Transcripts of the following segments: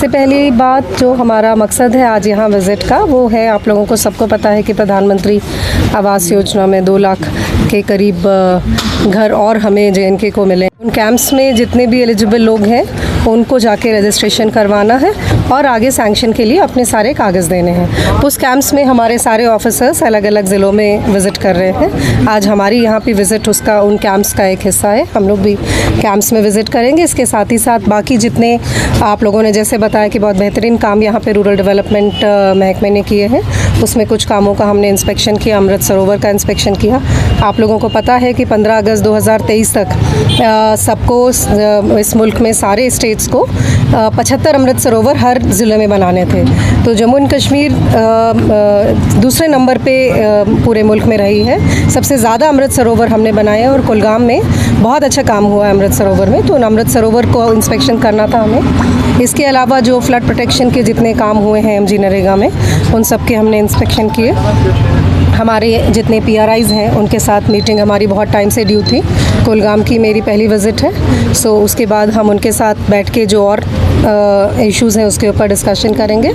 सबसे पहली बात जो हमारा मकसद है आज यहाँ विज़िट का वो है, आप लोगों को सबको पता है कि प्रधानमंत्री आवास योजना में 2 लाख के करीब घर और हमें JNK को मिले। उन कैंप्स में जितने भी एलिजिबल लोग हैं उनको जाके रजिस्ट्रेशन करवाना है और आगे सैंक्शन के लिए अपने सारे कागज़ देने हैं। उस कैंप्स में हमारे सारे ऑफिसर्स अलग अलग ज़िलों में विज़िट कर रहे हैं। आज हमारी यहाँ पे विज़िट उसका उन कैंप्स का एक हिस्सा है। हम लोग भी कैंप्स में विज़िट करेंगे। इसके साथ ही साथ बाकी जितने आप लोगों ने जैसे बताया कि बहुत बेहतरीन काम यहाँ पे रूरल डेवलपमेंट महकमे ने किए हैं, उसमें कुछ कामों का हमने इंस्पेक्शन किया। अमृत सरोवर का इंस्पेक्शन किया। आप लोगों को पता है कि 15 अगस्त 2023 तक सबको इस मुल्क में सारे स्टेट्स को 75 अमृत सरोवर हर ज़िले में बनाने थे। तो जम्मू एंड कश्मीर दूसरे नंबर पे पूरे मुल्क में रही है। सबसे ज़्यादा अमृत सरोवर हमने बनाए और कुलगाम में बहुत अच्छा काम हुआ है अमृत सरोवर में। तो उन अमृत सरोवर को इंस्पेक्शन करना था हमें। इसके अलावा जो फ्लड प्रोटेक्शन के जितने काम हुए हैं MG नरेगा में, उन सब के हमने इंस्पेक्शन किए। हमारे जितने PRIs हैं उनके साथ मीटिंग हमारी बहुत टाइम से ड्यू थी। कुलगाम की मेरी पहली विज़िट है। सो उसके बाद हम उनके साथ बैठ के जो और इश्यूज़ हैं उसके ऊपर डिस्कशन करेंगे।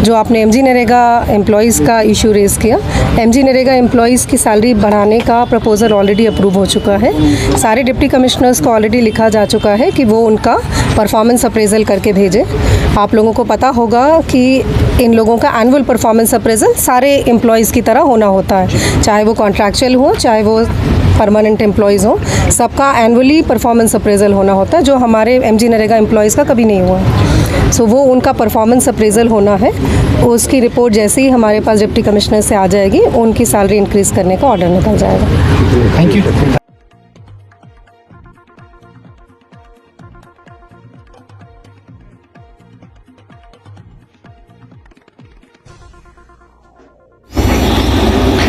जो आपने MG नरेगा एम्प्लॉइज़ का इशू रेज़ किया, MG नरेगा एम्प्लॉइज़ की सैलरी बढ़ाने का प्रपोज़ल ऑलरेडी अप्रूव हो चुका है। सारे डिप्टी कमिश्नर्स को ऑलरेडी लिखा जा चुका है कि वो उनका परफॉर्मेंस अप्रेज़ल करके भेजें। आप लोगों को पता होगा कि इन लोगों का एनुअल परफॉर्मेंस अप्रेज़ल सारे एम्प्लॉइज़ की तरह होना होता है, चाहे वो कॉन्ट्रैक्चुअल हो चाहे वो परमानेंट एम्प्लॉइज़ हो, सबका एनुअली परफॉर्मेंस अप्रेज़ल होना होता है, जो हमारे MG नरेगा एम्प्लॉइज़ का कभी नहीं हुआ। सो वो उनका परफॉर्मेंस अप्रेज़ल होना है। उसकी रिपोर्ट जैसे ही हमारे पास डिप्टी कमिश्नर से आ जाएगी, उनकी सैलरी इंक्रीज़ करने का ऑर्डर निकल जाएगा। Thank you.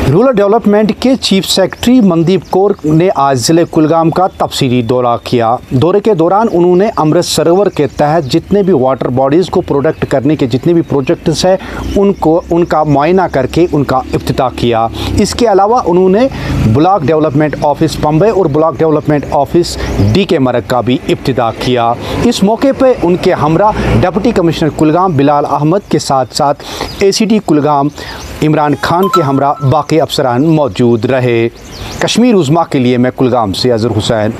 रूरल डेवलपमेंट के चीफ सेक्रेटरी मनदीप कौर ने आज ज़िले कुलगाम का तफसीली दौरा किया। दौरे के दौरान उन्होंने अमृत सरोवर के तहत जितने भी वाटर बॉडीज़ को प्रोटेक्ट करने के जितने भी प्रोजेक्ट्स हैं उनका मुआयना करके उनका इफ्तिताह किया। इसके अलावा उन्होंने ब्लॉक डेवलपमेंट ऑफिस पंबे और ब्लॉक डेवलपमेंट ऑफिस DK मरग का भी इफ्तिताह किया। इस मौके पर उनके हमरा डिप्टी कमिश्नर कुलगाम बिलाल अहमद के साथ साथ ACT कुलगाम इमरान खान के हमरा बाकी अफसरान मौजूद रहे। कश्मीर उज़्मा के लिए मैं कुलगाम से अज़हर हुसैन।